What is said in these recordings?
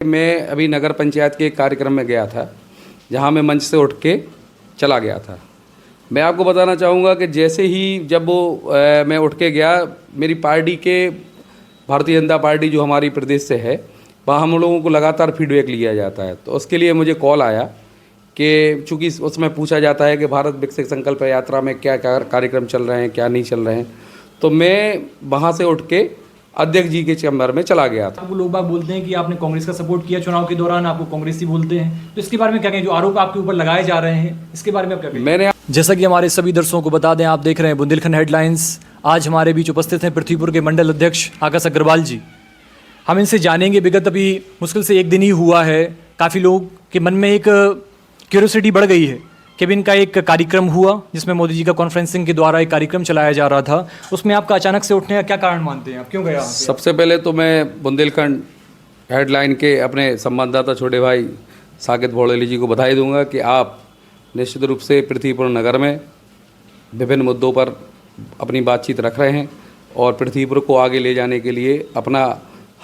मैं अभी नगर पंचायत के एक कार्यक्रम में गया था जहां मैं मंच से उठ के चला गया था। मैं आपको बताना चाहूँगा कि जैसे ही जब मैं उठ के गया, मेरी पार्टी के भारतीय जनता पार्टी जो हमारी प्रदेश से है, वहाँ हम लोगों को लगातार फीडबैक लिया जाता है। तो उसके लिए मुझे कॉल आया कि चूँकि उसमें पूछा जाता है कि भारत विकसित संकल्प यात्रा में क्या क्या कार्यक्रम चल रहे हैं, क्या नहीं चल रहे हैं। तो मैं वहाँ से उठ के अध्यक्ष जी के चैम्बर में चला गया था। आपको लोग बाग बोलते हैं कि आपने कांग्रेस का सपोर्ट किया चुनाव के दौरान, आपको कांग्रेसी बोलते हैं, तो इसके बारे में क्या कहें? जो आरोप आपके ऊपर लगाए जा रहे हैं, इसके बारे में आप क्या कहें? जैसा कि हमारे सभी दर्शकों को बता दें, आप देख रहे हैं बुंदेलखंड हेडलाइंस। आज हमारे बीच उपस्थित हैं पृथ्वीपुर के मंडल अध्यक्ष आकाश अग्रवाल जी। हम इनसे जानेंगे, विगत अभी मुश्किल से एक दिन ही हुआ है, काफ़ी लोग के मन में एक क्यूरियोसिटी बढ़ गई है कि अभी इनका एक कार्यक्रम हुआ जिसमें मोदी जी का कॉन्फ्रेंसिंग के द्वारा एक कार्यक्रम चलाया जा रहा था, उसमें आपका अचानक से उठने का क्या कारण मानते हैं? आप क्यों गए? सबसे पहले तो मैं बुंदेलखंड हेडलाइन के अपने संवाददाता छोटे भाई साकेत भोड़ेली जी को बधाई दूंगा कि आप निश्चित रूप से पृथ्वीपुर नगर में विभिन्न मुद्दों पर अपनी बातचीत रख रहे हैं और पृथ्वीपुर को आगे ले जाने के लिए अपना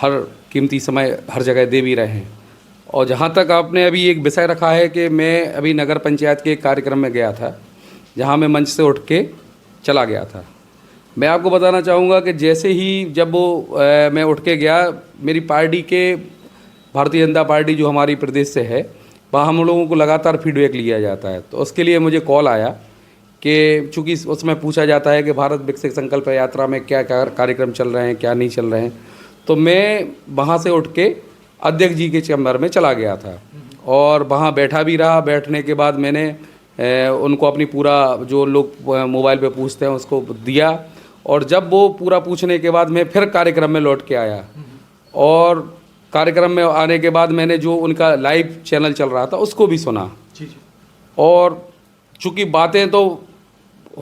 हर कीमती समय हर जगह दे भी रहे हैं। और जहाँ तक आपने अभी एक विषय रखा है कि मैं अभी नगर पंचायत के एक कार्यक्रम में गया था जहाँ मैं मंच से उठ के चला गया था। मैं आपको बताना चाहूँगा कि जैसे ही जब मैं उठ के गया, मेरी पार्टी के भारतीय जनता पार्टी जो हमारी प्रदेश से है, वहाँ हम लोगों को लगातार फीडबैक लिया जाता है। तो उसके लिए मुझे कॉल आया कि चूँकि उसमें पूछा जाता है कि भारत विकसित संकल्प यात्रा में क्या क्या कार्यक्रम चल रहे हैं, क्या नहीं चल रहे हैं। तो मैं वहाँ से उठ के अध्यक्ष जी के चैम्बर में चला गया था और वहाँ बैठा भी रहा। बैठने के बाद मैंने उनको अपनी पूरा जो लोग मोबाइल पे पूछते हैं उसको दिया, और जब वो पूरा पूछने के बाद मैं फिर कार्यक्रम में लौट के आया। और कार्यक्रम में आने के बाद मैंने जो उनका लाइव चैनल चल रहा था उसको भी सुना। और चूँकि बातें तो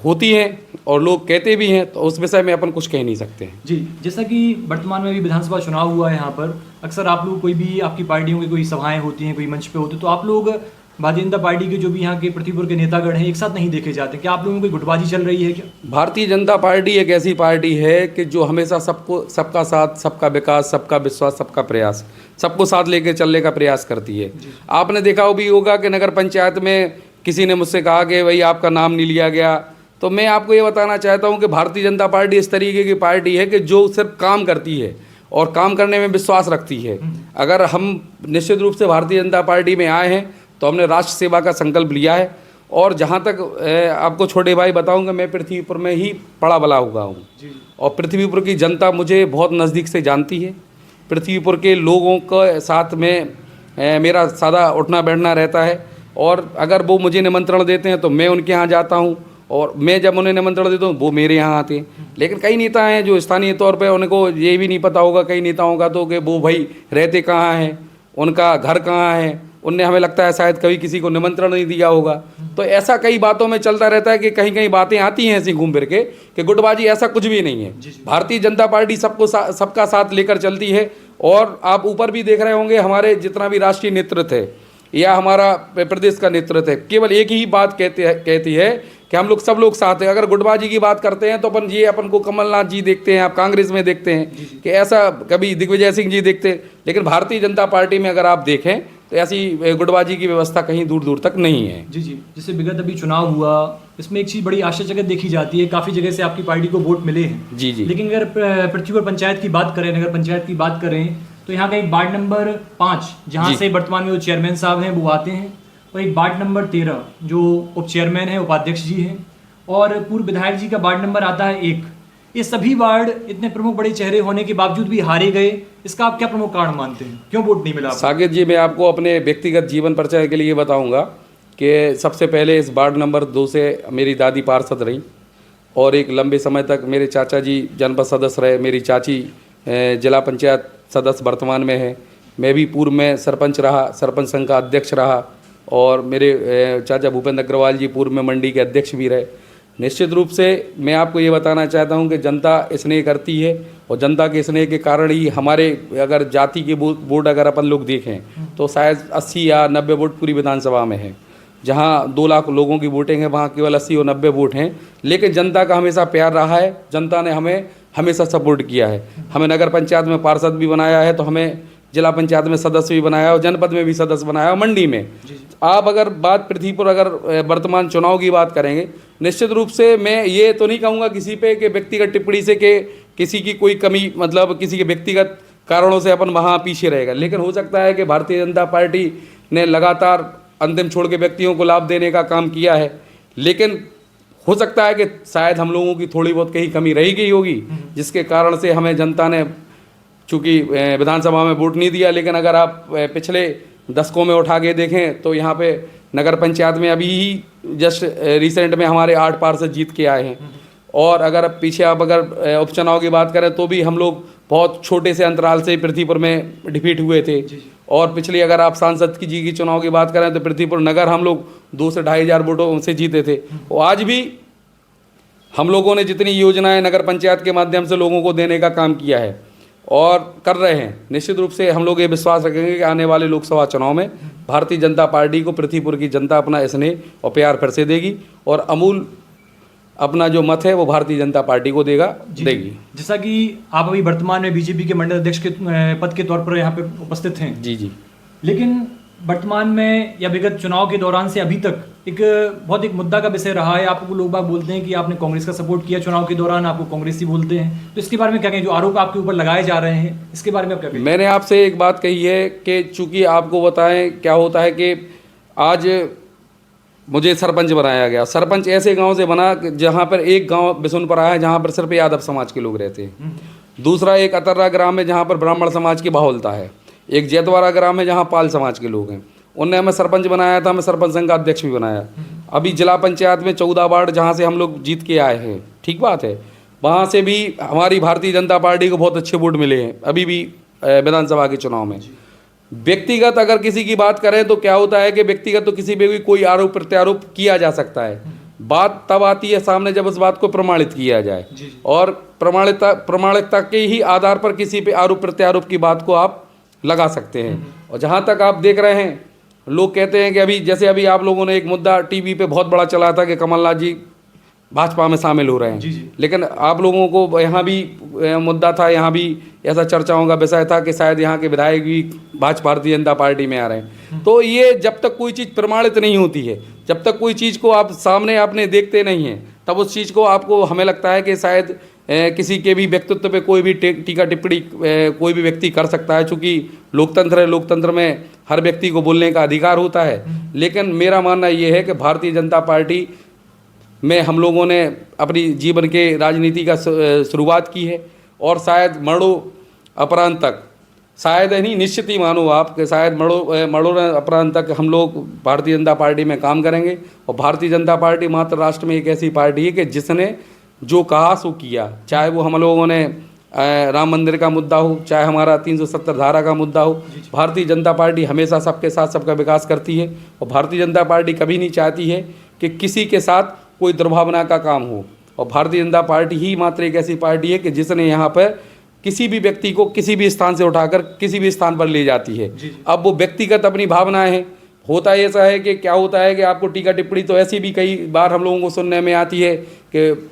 होती हैं और लोग कहते भी हैं, तो उस विषय में अपन कुछ कह नहीं सकते हैं। जी, जैसा कि वर्तमान में भी विधानसभा चुनाव हुआ है, यहाँ पर अक्सर आप लोग कोई भी आपकी पार्टियों की कोई सभाएं होती हैं, कोई मंच पे होते, तो आप लोग भारतीय जनता पार्टी के जो भी यहाँ के पृथ्वीपुर के नेतागण हैं एक साथ नहीं देखे जाते। क्या आप लोगों की गुटबाजी चल रही है क्या? भारतीय जनता पार्टी एक ऐसी पार्टी है कि जो हमेशा सबका साथ, सबका विकास, सबका विश्वास, सबका प्रयास, सबको साथ लेकर चलने का प्रयास करती है। आपने देखा भी होगा कि नगर पंचायत में किसी ने मुझसे कहा कि भाई आपका नाम नहीं लिया गया, तो मैं आपको ये बताना चाहता हूँ कि भारतीय जनता पार्टी इस तरीके की पार्टी है कि जो सिर्फ काम करती है और काम करने में विश्वास रखती है। अगर हम निश्चित रूप से भारतीय जनता पार्टी में आए हैं तो हमने राष्ट्र सेवा का संकल्प लिया है। और जहाँ तक आपको छोटे भाई बताऊँगा, मैं पृथ्वीपुर में ही पड़ा बला हुआ हूँ और पृथ्वीपुर की जनता मुझे बहुत नज़दीक से जानती है। पृथ्वीपुर के लोगों के साथ में मेरा सादा उठना बैठना रहता है, और अगर वो मुझे निमंत्रण देते हैं तो मैं उनके यहाँ जाता हूँ, और मैं जब उन्हें निमंत्रण देता हूँ वो मेरे यहाँ आते हैं। लेकिन कई नेता हैं जो स्थानीय तौर पे उनको ये भी नहीं पता होगा, कई नेताओं का, तो कि वो भाई रहते कहाँ हैं, उनका घर कहाँ है, उनने हमें लगता है शायद कभी किसी को निमंत्रण नहीं दिया होगा। तो ऐसा कई बातों में चलता रहता है कि कहीं कहीं बातें आती हैं ऐसी घूम फिर के कि गुटबाजी, ऐसा कुछ भी नहीं है। भारतीय जनता पार्टी सबका साथ लेकर चलती है। और आप ऊपर भी देख रहे होंगे, हमारे जितना भी राष्ट्रीय नेतृत्व है या हमारा प्रदेश का नेतृत्व है, केवल एक ही बात कहती है कि हम लोग सब लोग साथ हैं। अगर गुटबाजी की बात करते हैं तो अपन को कमलनाथ जी देखते हैं, आप कांग्रेस में देखते हैं कि ऐसा, कभी दिग्विजय सिंह जी देखते हैं, लेकिन भारतीय जनता पार्टी में अगर आप देखें तो ऐसी गुटबाजी की व्यवस्था कहीं दूर दूर तक नहीं है। जी, जैसे विगत अभी चुनाव हुआ, इसमें एक चीज़ बड़ी आश्चर्यजनक देखी जाती है, काफ़ी जगह से आपकी पार्टी को वोट मिले हैं। जी। लेकिन अगर पृथ्वीपुर पंचायत की बात करें, नगर पंचायत की बात करें, तो यहाँ का एक वार्ड नंबर 5 जहाँ से वर्तमान में वो चेयरमैन साहब हैं वो आते हैं, और एक वार्ड नंबर 13 जो उप चेयरमैन है, उपाध्यक्ष जी हैं, और पूर्व विधायक जी का वार्ड नंबर आता है 1। ये सभी वार्ड इतने प्रमुख बड़े चेहरे होने के बावजूद भी हारे गए। इसका आप क्या प्रमुख कारण मानते हैं? क्यों वोट नहीं मिला? साकेत जी, मैं आपको अपने व्यक्तिगत जीवन परिचय के लिए बताऊंगा कि सबसे पहले इस वार्ड नंबर 2 से मेरी दादी पार्षद रही, और एक लंबे समय तक मेरे चाचा जी जनपद सदस्य रहे, मेरी चाची जिला पंचायत सदस्य वर्तमान में है, मैं भी पूर्व में सरपंच रहा, सरपंच संघ का अध्यक्ष रहा, और मेरे चाचा भूपेंद्र अग्रवाल जी पूर्व में मंडी के अध्यक्ष भी रहे। निश्चित रूप से मैं आपको ये बताना चाहता हूँ कि जनता स्नेह करती है, और जनता के स्नेह के कारण ही हमारे, अगर जाति के वोट अगर अपन लोग देखें तो शायद 80 या 90 वोट पूरी विधानसभा में है। जहाँ 2 लाख लोगों की वोटिंग है वहाँ केवल 80 और 90 वोट हैं, लेकिन जनता का हमेशा प्यार रहा है। जनता ने हमें हमेशा सपोर्ट किया है। हमें नगर पंचायत में पार्षद भी बनाया है, तो हमें जिला पंचायत में सदस्य भी बनाया और जनपद में भी सदस्य बनाया और मंडी में। आप अगर बात पृथ्वी पर अगर वर्तमान चुनाव की बात करेंगे, निश्चित रूप से मैं ये तो नहीं कहूँगा किसी पे कि व्यक्तिगत टिप्पणी से कि किसी की कोई कमी मतलब किसी के व्यक्तिगत कारणों से अपन वहाँ पीछे रहेगा, लेकिन हो सकता है कि भारतीय जनता पार्टी ने लगातार अंतिम छोड़ के व्यक्तियों को लाभ देने का काम किया है, लेकिन हो सकता है कि शायद हम लोगों की थोड़ी बहुत कहीं कमी रह गई होगी, जिसके कारण से हमें जनता ने चूँकि विधानसभा में वोट नहीं दिया। लेकिन अगर आप पिछले दशकों में उठा के देखें तो यहाँ पे नगर पंचायत में अभी ही जस्ट रिसेंट में हमारे 8 पार्षद जीत के आए हैं, और अगर पीछे आप अगर उपचुनाव की बात करें तो भी हम लोग बहुत छोटे से अंतराल से पृथ्वीपुर में डिफीट हुए थे। और पिछली अगर आप सांसद की चुनाव की बात करें तो पृथ्वीपुर नगर हम लोग 2 से 2,500 वोटों से जीते थे। और आज भी हम लोगों ने जितनी योजनाएं नगर पंचायत के माध्यम से लोगों को देने का काम किया है और कर रहे हैं, निश्चित रूप से हम लोग ये विश्वास रखेंगे कि आने वाले लोकसभा चुनाव में भारतीय जनता पार्टी को पृथ्वीपुर की जनता अपना स्नेह और प्यार फिर से देगी और अमूल अपना जो मत है वो भारतीय जनता पार्टी को देगी। जैसा कि आप अभी वर्तमान में बीजेपी के मंडल अध्यक्ष के पद के तौर पर यहाँ पे उपस्थित हैं। जी। लेकिन वर्तमान में या विगत चुनाव के दौरान से अभी तक एक मुद्दा का विषय रहा है। आपको लोग बाग बोलते हैं कि आपने कांग्रेस का सपोर्ट किया चुनाव के दौरान, आपको कांग्रेसी बोलते हैं, तो इसके बारे में क्या कहें? जो आरोप आपके ऊपर लगाए जा रहे हैं इसके बारे में आप क्या कहें? मैंने आपसे एक बात कही है कि चूंकि आपको बताएं क्या होता है कि आज मुझे सरपंच बनाया गया। सरपंच ऐसे गांव से बना जहां पर एक गांव बिशुनपुरा है जहां पर सिर्फ यादव समाज के लोग रहते हैं, दूसरा एक अतर्रा ग्राम है जहां पर ब्राह्मण समाज की बाहुलता है, एक जैतवाड़ा ग्राम है जहां पाल समाज के लोग हैं। उनने हमें सरपंच बनाया था, हमें सरपंच संघ का अध्यक्ष भी बनाया। अभी जिला पंचायत में 14 वार्ड जहाँ से हम लोग जीत के आए हैं, ठीक बात है, वहाँ से भी हमारी भारतीय जनता पार्टी को बहुत अच्छे वोट मिले हैं अभी भी विधानसभा के चुनाव में। व्यक्तिगत अगर किसी की बात करें तो क्या होता है कि व्यक्तिगत तो किसी पे भी कोई आरोप प्रत्यारोप किया जा सकता है, बात तब आती है सामने जब उस बात को प्रमाणित किया जाए, और प्रमाणिकता के ही आधार पर किसी पे आरोप प्रत्यारोप की बात को आप लगा सकते हैं। और जहाँ तक आप देख रहे हैं, लोग कहते हैं कि अभी आप लोगों ने एक मुद्दा टीवी पे बहुत बड़ा चला था कि कमलनाथ जी भाजपा में शामिल हो रहे हैं। लेकिन आप लोगों को यहाँ भी मुद्दा था, यहाँ भी ऐसा चर्चाओं का विषय था कि शायद यहाँ के विधायक भी भारतीय जनता पार्टी में आ रहे हैं। तो ये जब तक कोई चीज़ प्रमाणित नहीं होती है, जब तक कोई चीज़ को आप सामने आपने देखते नहीं हैं, तब उस चीज़ को आपको हमें लगता है कि शायद किसी के भी व्यक्तित्व पे कोई भी टीका टिप्पणी कोई भी व्यक्ति कर सकता है। चूँकि लोकतंत्र है, लोकतंत्र में हर व्यक्ति को बोलने का अधिकार होता है। लेकिन मेरा मानना ये है कि भारतीय जनता पार्टी में हम लोगों ने अपनी जीवन के राजनीति का शुरुआत की है, और शायद मरणोपरांत तक, शायद नहीं निश्चित ही मानो आप कि शायद मरणोपरांत तक हम लोग भारतीय जनता पार्टी में काम करेंगे। और भारतीय जनता पार्टी मात्र राष्ट्र में एक ऐसी पार्टी है कि जिसने जो कहा सो किया, चाहे वो हम लोगों ने राम मंदिर का मुद्दा हो, चाहे हमारा 370 धारा का मुद्दा हो, भारतीय जनता पार्टी हमेशा सबके साथ सबका विकास करती है। और भारतीय जनता पार्टी कभी नहीं चाहती है कि किसी के साथ कोई दुर्भावना का काम हो। और भारतीय जनता पार्टी ही मात्र एक ऐसी पार्टी है कि जिसने यहाँ पर किसी भी व्यक्ति को किसी भी स्थान से उठाकर किसी भी स्थान पर ले जाती है। अब वो व्यक्तिगत अपनी भावनाएं हैं, होता ऐसा है कि क्या होता है कि आपको टीका टिप्पणी तो ऐसी भी कई बार हम लोगों को सुनने में आती है कि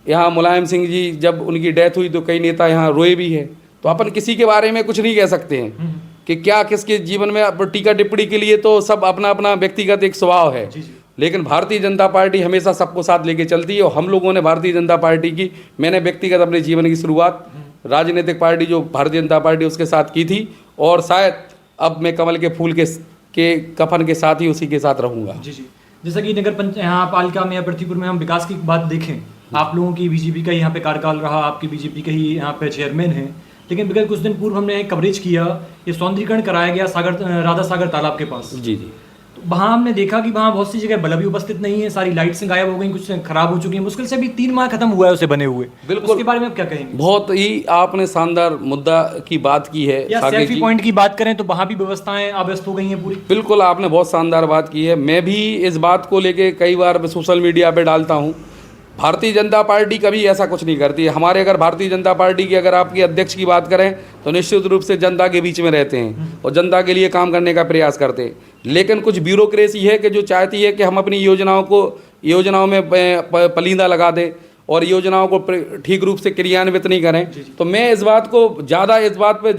यहाँ मुलायम सिंह जी जब उनकी डेथ हुई तो कई नेता यहाँ रोए भी है। तो अपन किसी के बारे में कुछ नहीं कह सकते हैं कि क्या किसके जीवन में टीका टिप्पणी के लिए तो सब अपना अपना व्यक्तिगत एक स्वभाव है। लेकिन भारतीय जनता पार्टी हमेशा सबको साथ लेके चलती है। और हम लोगों ने भारतीय जनता पार्टी की, मैंने व्यक्तिगत अपने जीवन की शुरुआत राजनीतिक पार्टी जो भारतीय जनता पार्टी उसके साथ की थी, और शायद अब मैं कमल के फूल के कफन के साथ ही उसी के साथ रहूँगा। जैसा कि नगर पंचायत यहाँ पालिका में या पृथ्वीपुर में हम विकास की बात देखें, आप लोगों की बीजेपी का यहाँ पे कार्यकाल रहा, आपकी बीजेपी का ही यहाँ पे चेयरमैन है। लेकिन विगत कुछ दिन पूर्व हमने कवरेज किया, ये सौंदर्यीकरण कराया गया राधा सागर तालाब के पास। जी। तो वहाँ हमने देखा कि वहाँ बहुत सी जगह बल्ब भी उपस्थित नहीं है, सारी लाइट्स गायब हो गई, कुछ खराब हो चुकी हैं। मुश्किल से भी 3 माह खत्म हुआ है उसे बने हुए। बिल्कुल, उसके बारे में आप क्या कहेंगे? बहुत ही आपने शानदार मुद्दा की बात की है। या सेल्फी पॉइंट की बात करें तो वहाँ भी व्यवस्थाएं अव्यस्त हो गई हैं पूरी। बिल्कुल, आपने बहुत शानदार बात की है। मैं भी इस बात को लेके कई बार सोशल मीडिया पे डालता हूँ। भारतीय जनता पार्टी कभी ऐसा कुछ नहीं करती है। हमारे अगर भारतीय जनता पार्टी की अगर आपकी अध्यक्ष की बात करें तो निश्चित रूप से जनता के बीच में रहते हैं और जनता के लिए काम करने का प्रयास करते हैं। लेकिन कुछ ब्यूरोक्रेसी है कि जो चाहती है कि हम अपनी योजनाओं में पलींदा लगा दें और योजनाओं को ठीक रूप से क्रियान्वित नहीं करें, तो मैं इस बात को ज़्यादा इस बात पे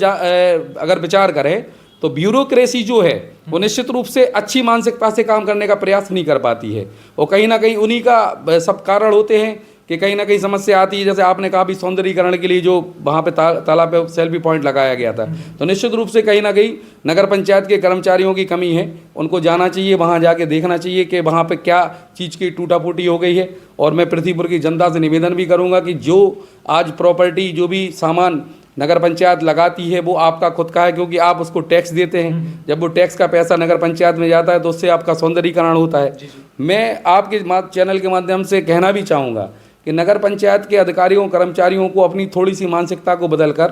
अगर विचार करें तो ब्यूरोक्रेसी जो है वो निश्चित रूप से अच्छी मानसिकता से काम करने का प्रयास नहीं कर पाती है, और कहीं ना कहीं उन्हीं का सब कारण होते हैं कि कहीं ना कहीं समस्या आती है। जैसे आपने कहा भी सौंदर्यीकरण के लिए जो वहाँ पे तालाब पे सेल्फी पॉइंट लगाया गया था, तो निश्चित रूप से कहीं ना कहीं नगर पंचायत के कर्मचारियों की कमी है, उनको जाना चाहिए, वहाँ जाके देखना चाहिए कि वहाँ पे क्या चीज़ की टूटाफूटी हो गई है। और मैं पृथ्वीपुर की जनता से निवेदन भी करूँगा कि जो आज प्रॉपर्टी जो भी सामान नगर पंचायत लगाती है वो आपका खुद का है, क्योंकि आप उसको टैक्स देते हैं। जब वो टैक्स का पैसा नगर पंचायत में जाता है तो उससे आपका सौंदर्यीकरण होता है। मैं आपके चैनल के माध्यम से कहना भी चाहूँगा कि नगर पंचायत के अधिकारियों कर्मचारियों को अपनी थोड़ी सी मानसिकता को बदलकर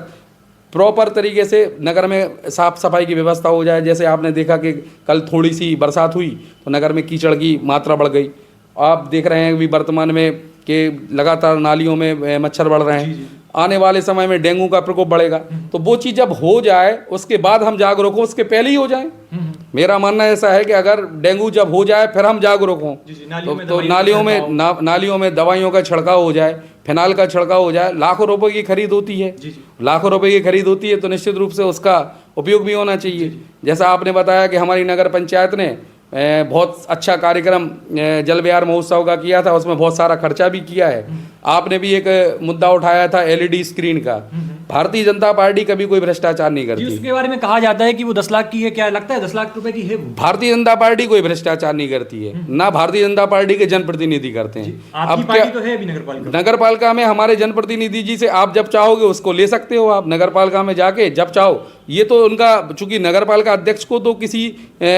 प्रॉपर तरीके से नगर में साफ सफाई की व्यवस्था हो जाए। जैसे आपने देखा कि कल थोड़ी सी बरसात हुई तो नगर में कीचड़ की मात्रा बढ़ गई। आप देख रहे हैं अभी वर्तमान में कि लगातार नालियों में मच्छर बढ़ रहे हैं। आने वाले समय में डेंगू का प्रकोप बढ़ेगा, तो वो चीज़ जब हो जाए उसके बाद हम जागरूक हों, उसके पहले ही हो जाए। मेरा मानना ऐसा है कि अगर डेंगू जब हो जाए फिर हम जागरूक हों, तो नालियों में दवाइयों का छिड़काव हो जाए, फिनाइल का छिड़काव हो जाए। लाखों रुपए की खरीद होती है, लाखों रुपए की खरीद होती है, तो निश्चित रूप से उसका उपयोग भी होना चाहिए। जैसा आपने बताया कि हमारी नगर पंचायत ने बहुत अच्छा कार्यक्रम जल विहार महोत्सव का किया था, उसमें बहुत सारा खर्चा भी किया है। आपने भी एक मुद्दा उठाया था एलईडी स्क्रीन का। भारतीय जनता पार्टी कभी कोई भ्रष्टाचार नहीं करती। उसके बारे में कहा जाता है कि वो 10 लाख की है, क्या लगता है 10 लाख रुपए की है? भारतीय जनता पार्टी कोई भ्रष्टाचार नहीं करती है, ना भारतीय जनता पार्टी के जनप्रतिनिधि करते हैं। आपकी पार्टी तो है अभी नगर पालिका में हमारे जनप्रतिनिधि जी से आप जब चाहोगे उसको ले सकते हो, आप नगर पालिका में जाके जब चाहो। ये तो उनका, चूंकि नगर पालिका अध्यक्ष को तो किसी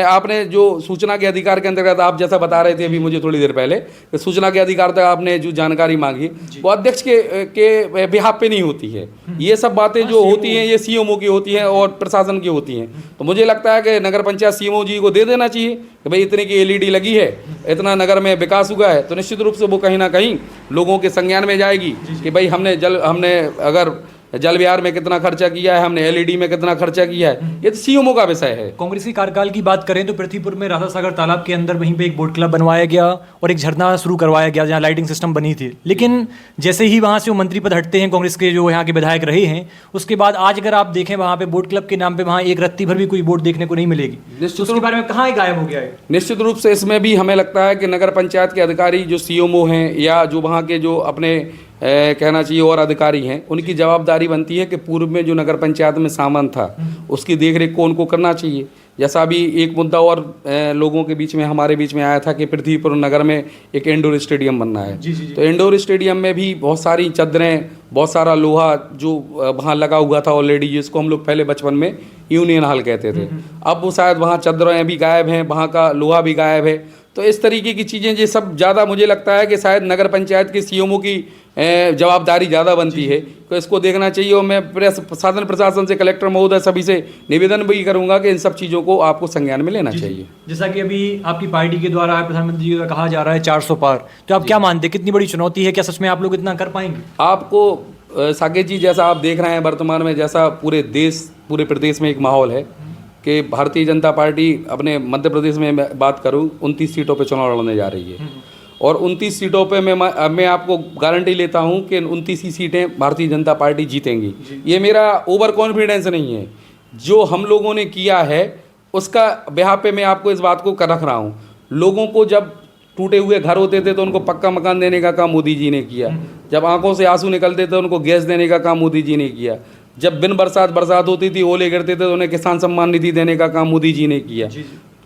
आपने जो सूचना के अधिकार के अंतर्गत आप जैसा बता रहे थे अभी मुझे थोड़ी देर पहले, सूचना के अधिकार तक आपने जो जानकारी मांगी वो अध्यक्ष के बिहाफ पे नहीं होती है। ये सब बातें जो होती हैं ये सीएमओ की होती हैं और प्रशासन की होती हैं। तो मुझे लगता है कि नगर पंचायत सीएमओ जी को दे देना चाहिए कि भाई इतने की एलईडी लगी है, इतना नगर में विकास हुआ है, तो निश्चित रूप से वो कहीं ना कहीं लोगों के संज्ञान में जाएगी कि भाई हमने अगर जल विहार में कितना खर्चा किया है, हमने एलईडी में कितना खर्चा किया है। ये तो सीएमओ का विषय है। कांग्रेस की कार्यकाल की बात करें तो पृथ्वीपुर में राधा सागर तालाब के अंदर वहीं पे एक बोट क्लब बनवाया गया और एक झरना शुरू करवाया गया जहां लाइटिंग सिस्टम बनी थी। लेकिन जैसे ही वहां से वो मंत्री पद हटते हैं, कांग्रेस के जो यहाँ के विधायक रहे हैं, उसके बाद आज अगर आप देखें वहाँ पे बोट क्लब के नाम पे वहाँ एक रत्ती भर भी कोई बोट देखने को नहीं मिलेगी। निश्चित उसके बारे में कहाँ गायब हो गया है? निश्चित रूप से इसमें भी हमें लगता है कि नगर पंचायत के अधिकारी जो सीएमओ हैं या जो वहाँ के जो अपने कहना चाहिए और अधिकारी हैं, उनकी जवाबदारी बनती है कि पूर्व में जो नगर पंचायत में सामान था उसकी देखरेख को उनको करना चाहिए। जैसा अभी एक मुद्दा और लोगों के बीच में हमारे बीच में आया था कि पृथ्वीपुर नगर में एक इंडोर स्टेडियम बनना है। तो इंडोर स्टेडियम में भी बहुत सारी चद्दरें, बहुत सारा लोहा जो वहाँ लगा हुआ था ऑलरेडी, जिसको हम लोग पहले बचपन में यूनियन हॉल कहते थे, अब वो शायद वहाँ चद्दरें भी गायब हैं, वहाँ का लोहा भी गायब है। तो इस तरीके की चीज़ें ये सब ज़्यादा मुझे लगता है कि शायद नगर पंचायत के सीएमओ की जवाबदारी ज़्यादा बनती है, तो इसको देखना चाहिए। और मैं साधन प्रशासन से, कलेक्टर महोदय सभी से निवेदन भी करूंगा कि इन सब चीज़ों को आपको संज्ञान में लेना चाहिए। जैसा कि अभी आपकी पार्टी के द्वारा प्रधानमंत्री जी का कहा जा रहा है 400 पार, तो आप क्या मानते हैं कितनी बड़ी चुनौती है? क्या सच में आप लोग इतना कर पाएंगे? आपको साकेत जी, जैसा आप देख रहे हैं वर्तमान में, जैसा पूरे प्रदेश में एक माहौल है कि भारतीय जनता पार्टी अपने मध्य प्रदेश में बात करूं 29 सीटों पे चुनाव लड़ने जा रही है, और 29 सीटों पे मैं आपको गारंटी लेता हूं कि 29 ही सीटें भारतीय जनता पार्टी जीतेंगी। ये मेरा ओवर कॉन्फिडेंस नहीं है, जो हम लोगों ने किया है उसका बिहाफ पे मैं आपको इस बात को रख रहा हूँ। लोगों को जब टूटे हुए घर होते थे तो उनको पक्का मकान देने का काम मोदी जी ने किया, जब आंखों से आंसू निकलते थे उनको गैस देने का काम मोदी जी ने किया, जब बिन बरसात होती थी, ओले गिरते थे तो उन्हें किसान सम्मान निधि देने का काम मोदी जी ने किया।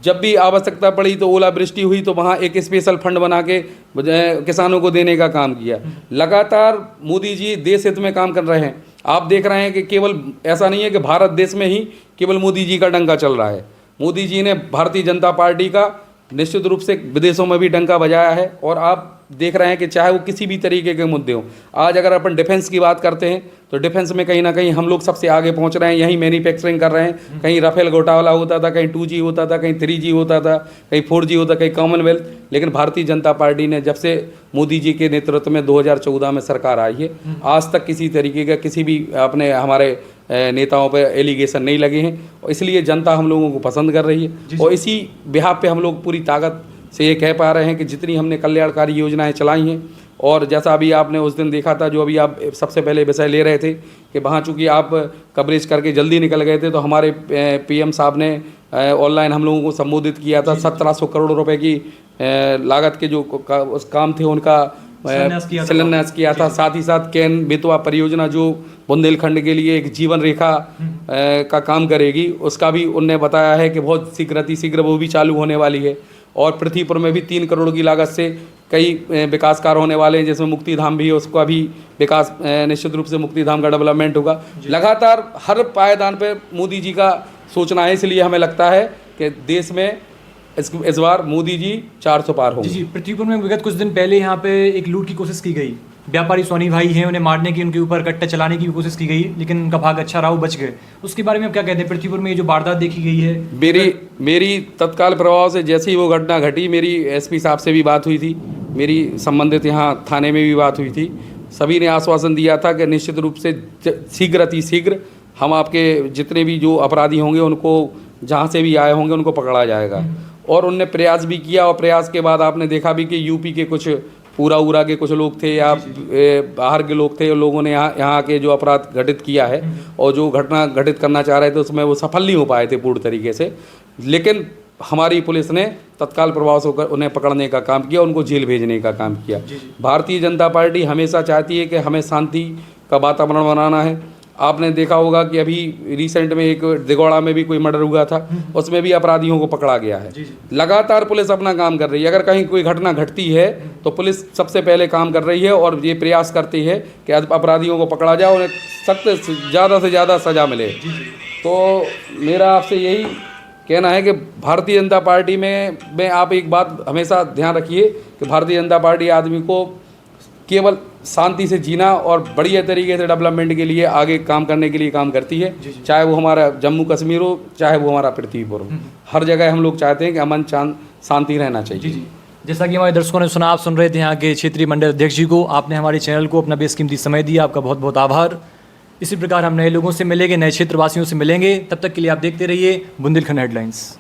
जब भी आवश्यकता पड़ी तो ओलावृष्टि हुई तो वहाँ एक स्पेशल फंड बना के किसानों को देने का काम किया। लगातार मोदी जी देश हित में काम कर रहे हैं। आप देख रहे हैं कि केवल ऐसा नहीं है कि भारत देश में ही केवल मोदी जी का डंका चल रहा है, मोदी जी ने भारतीय जनता पार्टी का निश्चित रूप से विदेशों में भी डंका बजाया है। और आप देख रहे हैं कि चाहे वो किसी भी तरीके के मुद्दे हों, आज अगर अपन डिफेंस की बात करते हैं तो डिफेंस में कहीं ना कहीं हम लोग सबसे आगे पहुंच रहे हैं, यहीं मैन्युफैक्चरिंग कर रहे हैं। कहीं राफेल घोटाला होता था, कहीं 2G होता था, कहीं 3G होता था, कहीं 4G होता, कहीं कॉमनवेल्थ। लेकिन भारतीय जनता पार्टी ने जब से मोदी जी के नेतृत्व में 2014 में सरकार आई है, आज तक किसी तरीके का किसी भी अपने हमारे नेताओं पे एलिगेशन नहीं लगे हैं, और इसलिए जनता हम लोगों को पसंद कर रही है। और इसी बिहाफ पे हम लोग पूरी ताकत से ये कह पा रहे हैं कि जितनी हमने कल्याणकारी योजनाएं चलाई हैं और जैसा अभी आपने उस दिन देखा था, जो अभी आप सबसे पहले विषय ले रहे थे कि वहाँ चूँकि आप कवरेज करके जल्दी निकल गए थे, तो हमारे पीएम साहब ने ऑनलाइन हम लोगों को संबोधित किया था। 1700 करोड़ रुपए की लागत के जो उस काम थे उनका शिलान्यास किया था। साथ ही साथ केन बेतवा परियोजना जो बुंदेलखंड के लिए एक जीवन रेखा का काम करेगी, उसका भी उनने बताया है कि बहुत शीघ्र वो भी चालू होने वाली है। और पृथ्वीपुर में भी 3 करोड़ की लागत से कई विकास कार्य होने वाले हैं, जिसमें मुक्तिधाम भी है, उसका भी विकास निश्चित रूप से मुक्तिधाम का डेवलपमेंट होगा। लगातार हर पायदान पे मोदी जी का सोचना है, इसलिए हमें लगता है कि देश में इस बार मोदी जी 400 पार होंगे। जी, पृथ्वीपुर में विगत कुछ दिन पहले यहाँ पे एक लूट की कोशिश की गई। व्यापारी सोनी भाई हैं, उन्हें मारने की, उनके ऊपर कट्टा चलाने की भी कोशिश की गई, लेकिन उनका भाग अच्छा रहा, वो बच गए। उसके बारे में आप क्या कहते हैं? पृथ्वीपुर में ये जो वारदात देखी गई है, मेरी तत्काल प्रभाव से जैसे ही वो घटना घटी, मेरी एसपी साहब से भी बात हुई थी, मेरी संबंधित यहाँ थाने में भी बात हुई थी। सभी ने आश्वासन दिया था कि निश्चित रूप से शीघ्र हम आपके जितने भी जो अपराधी होंगे उनको जहाँ से भी आए होंगे उनको पकड़ा जाएगा। और उनने प्रयास भी किया, और प्रयास के बाद आपने देखा भी कि यूपी के कुछ पूरा के कुछ लोग थे या बाहर के लोग थे, लोगों ने यहाँ के जो अपराध घटित किया है और जो घटना घटित करना चाह रहे थे उसमें वो सफल नहीं हो पाए थे पूर्ण तरीके से। लेकिन हमारी पुलिस ने तत्काल प्रभाव से होकर उन्हें पकड़ने का काम किया, उनको जेल भेजने का काम किया। भारतीय जनता पार्टी हमेशा चाहती है कि हमें शांति का वातावरण बनाना है। आपने देखा होगा कि अभी रिसेंट में एक दिगौड़ा में भी कोई मर्डर हुआ था, उसमें भी अपराधियों को पकड़ा गया है। लगातार पुलिस अपना काम कर रही है। अगर कहीं कोई घटना घटती है तो पुलिस सबसे पहले काम कर रही है और ये प्रयास करती है कि अपराधियों को पकड़ा जाए, उन्हें सख्त ज़्यादा से ज़्यादा सज़ा मिले। तो मेरा आपसे यही कहना है कि भारतीय जनता पार्टी में आप एक बात हमेशा ध्यान रखिए कि भारतीय जनता पार्टी आदमी को केवल शांति से जीना और बढ़िया तरीके से डेवलपमेंट के लिए आगे काम करने के लिए काम करती है। चाहे वो हमारा जम्मू कश्मीर हो, चाहे वो हमारा पृथ्वीपुर हो, हर जगह हम लोग चाहते हैं कि अमन शांति रहना चाहिए। जैसा कि हमारे दर्शकों ने सुना, आप सुन रहे थे यहाँ के क्षेत्रीय मंडल अध्यक्ष जी को। आपने हमारे चैनल को अपना बेशकीमती समय दिया, आपका बहुत बहुत आभार। इसी प्रकार हम नए लोगों से मिलेंगे, नए क्षेत्रवासियों से मिलेंगे। तब तक के लिए आप देखते रहिए बुंदेलखंड हेडलाइंस।